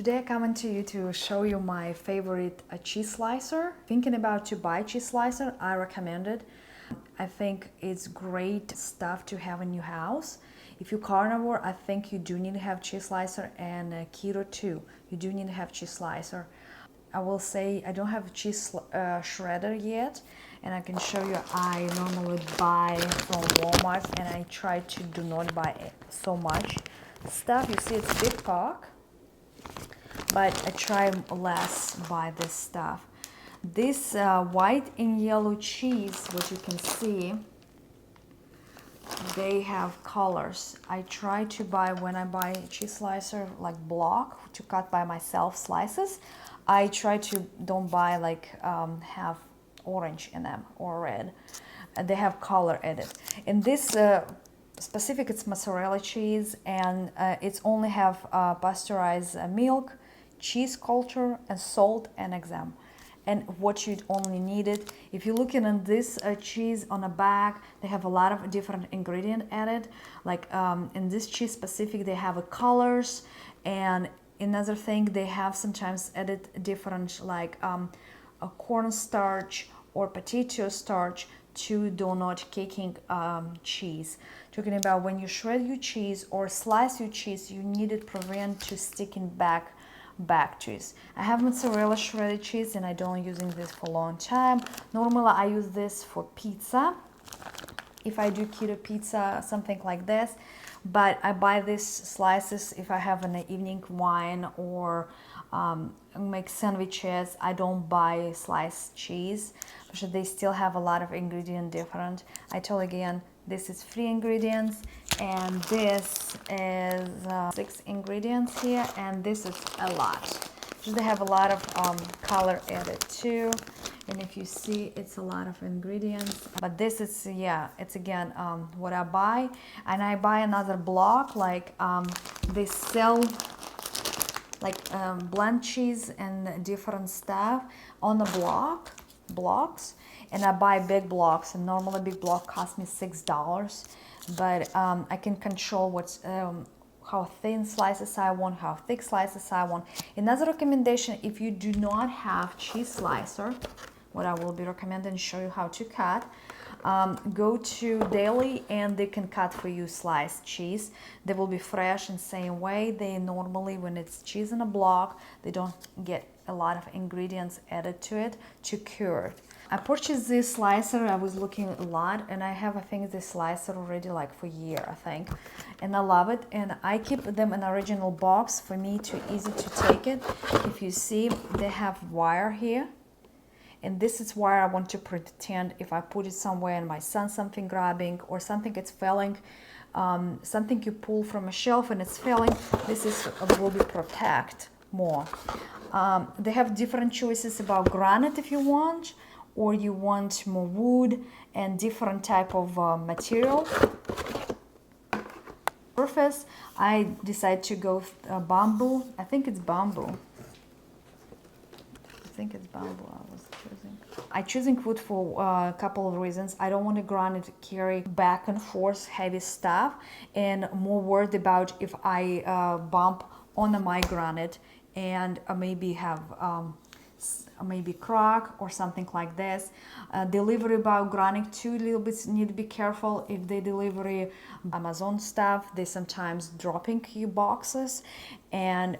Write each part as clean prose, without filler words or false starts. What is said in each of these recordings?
Today I come to you to show you my favorite cheese slicer. Thinking about to buy cheese slicer, I recommend it. I think it's great stuff to have in your house. If you're carnivore, I think you do need to have cheese slicer, and keto too. You do need to have cheese slicer. I will say I don't have a cheese shredder yet, and I can show you I normally buy from Walmart, and I try to do not buy so much stuff. You see it's big pack, but I try less buy this stuff. This white and yellow cheese, what you can see, they have colors. I try to buy, when I buy a cheese slicer like block to cut by myself slices, I try to don't buy like have orange in them or red. They have color added. In this specific, it's mozzarella cheese, and it's only have pasteurized milk, cheese culture, and salt and exam. And what you only needed, if you're looking at this cheese on the back, they have a lot of different ingredient added. Like in this cheese specific, they have colors, and another thing, they have sometimes added different like a cornstarch or potato starch to donut caking cheese. Talking about when you shred your cheese or slice your cheese, you need it prevent to sticking back cheese. I have mozzarella shredded cheese, and I don't using this for a long time. Normally I use this for pizza, if I do keto pizza, something like this. But I buy these slices if I have an evening wine or make sandwiches. I don't buy sliced cheese because they still have a lot of ingredient different. I told again, this is 3 ingredients, and this is 6 ingredients here, and this is a lot. So they have a lot of color added too, and if you see, it's a lot of ingredients. But this is, yeah, it's again what I buy. And I buy another block, like they sell like blend cheese and different stuff on the blocks, and I buy big blocks, and normally a big block costs me $6, but I can control what's how thin slices I want, how thick slices I want. Another recommendation, if you do not have cheese slicer, what I will be recommending, show you how to cut. Go to Daily, and they can cut for you sliced cheese. They will be fresh in same way. They normally, when it's cheese in a block, they don't get a lot of ingredients added to it to cure it. I purchased this slicer. I was looking a lot, and I have, I think, this slicer already like for a year, I think, and I love it. And I keep them in original box for me to easy to take it. If you see, they have wire here, and this is why I want to pretend if I put it somewhere and my son something grabbing or something it's falling, something you pull from a shelf and it's falling, this is will be protect more. They have different choices about granite if you want, or you want more wood and different type of material. Surface, I decided to go bamboo. I think it's bamboo. I choosing wood for a couple of reasons. I don't want the granite to carry back and forth heavy stuff, and more worried about if I bump on my granite and maybe have maybe crack or something like this. Delivery about granite too, a little bit need to be careful. If they delivery Amazon stuff, they sometimes dropping your boxes, and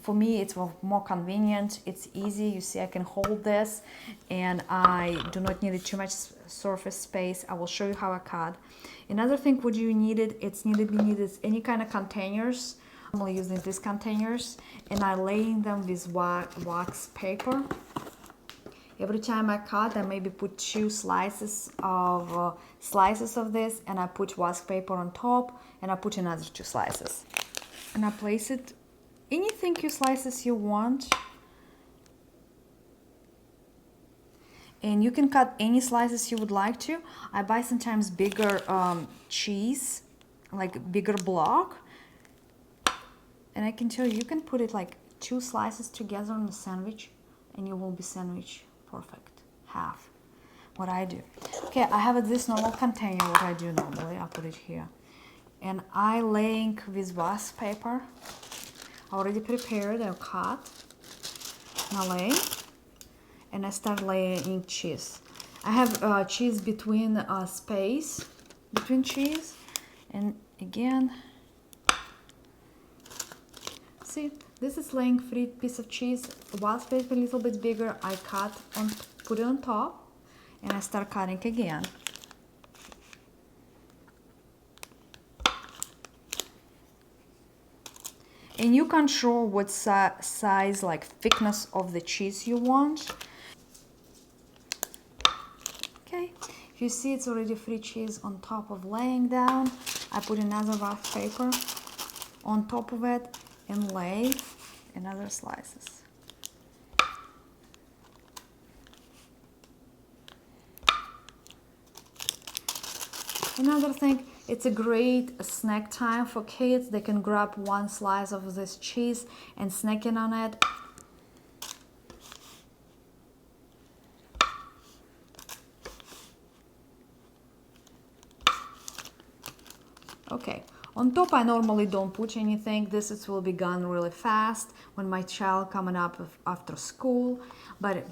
for me, it's more convenient. It's easy. You see, I can hold this, and I do not need too much surface space. I will show you how I cut. Another thing, what you needed, it's needed any kind of containers. I'm only using these containers, and I laying them with wax paper. Every time I cut, I maybe put 2 slices of this, and I put wax paper on top, and I put another 2 slices, and I place it. Anything you slices you want, and you can cut any slices you would like to. I buy sometimes bigger cheese, like bigger block, and I can tell you, you can put it like 2 slices together on a sandwich, and you will be sandwich perfect, half. What I do, okay, I have this normal container. What I do normally, I put it here, and I laying with wax paper already prepared. I cut, and I lay, and I start laying cheese. I have cheese between space between cheese, and again, see, this is laying 3 pieces of cheese. While space a little bit bigger, I cut and put it on top, and I start cutting again. And you control what size, like thickness of the cheese you want. Okay, if you see it's already free cheese on top of laying down, I put another rough paper on top of it and lay another slices. Another thing, it's a great snack time for kids. They can grab one slice of this cheese and snacking on it. Okay, on top I normally don't put anything. This will be gone really fast when my child coming up after school. But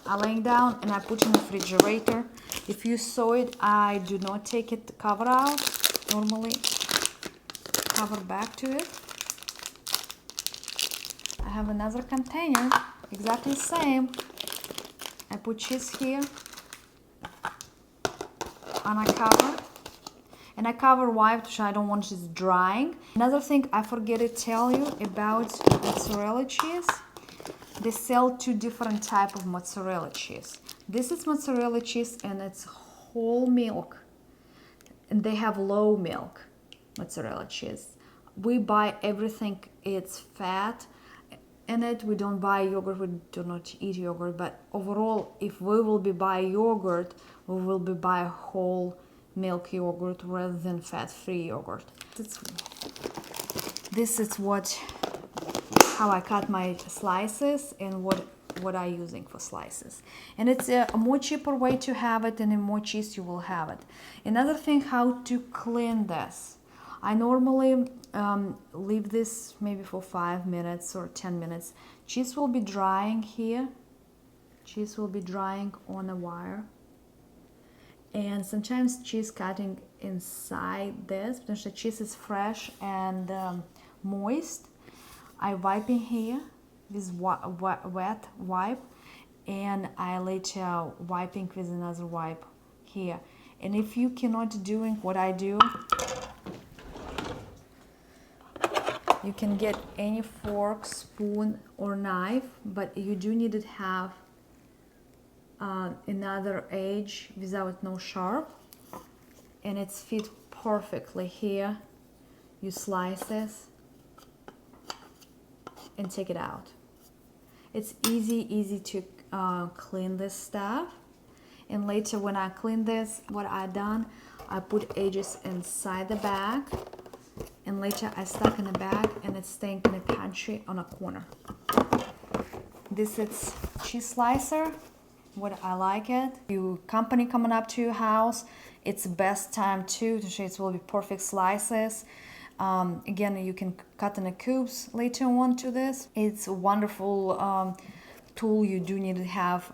I laying down and I put in the refrigerator. If you saw it, I do not take it cover out. Normally cover back to it. I have another container, exactly the same. I put cheese here and I cover. And I cover wide because I don't want it drying. Another thing I forget to tell you about mozzarella cheese. They sell 2 different type of mozzarella cheese. This is mozzarella cheese and it's whole milk. And they have low milk mozzarella cheese. We buy everything, it's fat in it. We don't buy yogurt, we do not eat yogurt. But overall, if we will be buy yogurt, we will be buy whole milk yogurt rather than fat-free yogurt. This is how I cut my slices and what I using for slices. And it's a more cheaper way to have it, and the more cheese you will have it. Another thing, how to clean this. I normally leave this maybe for 5 minutes or 10 minutes. Cheese will be drying here. Cheese will be drying on a wire. And sometimes cheese cutting inside this, because the cheese is fresh and moist. I wiping here with wet wipe, and I later wiping with another wipe here. And if you cannot doing what I do, you can get any fork, spoon or knife, but you do need to have another edge without no sharp, and it's fit perfectly here. You slice this and take it out. It's easy to clean this stuff. And later when I clean this, what I done, I put edges inside the bag, and later I stuck in the bag and it's staying in the pantry on a corner. This is cheese slicer. What I like it. You company coming up to your house, it's best time too to show it will be perfect slices. Again, you can cut in the cubes later on to this. It's a wonderful tool you do need to have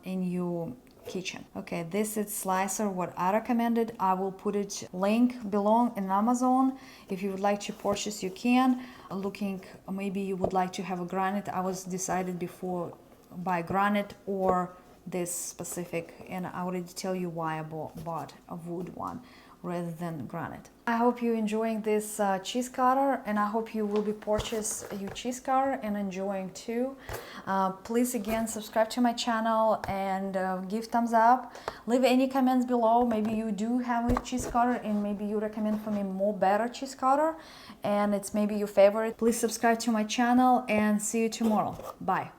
in your kitchen. Okay, this is slicer what I recommended. I will put it link below in Amazon. If you would like to purchase, you can. Looking, maybe you would like to have a granite. I was decided before buy granite or this specific, and I already tell you why I bought a wood one rather than granite. I hope you're enjoying this cheese cutter, and I hope you will be purchase your cheese cutter and enjoying too. Please again subscribe to my channel and give thumbs up. Leave any comments below. Maybe you do have a cheese cutter and maybe you recommend for me more better cheese cutter and it's maybe your favorite. Please subscribe to my channel and see you tomorrow. Bye.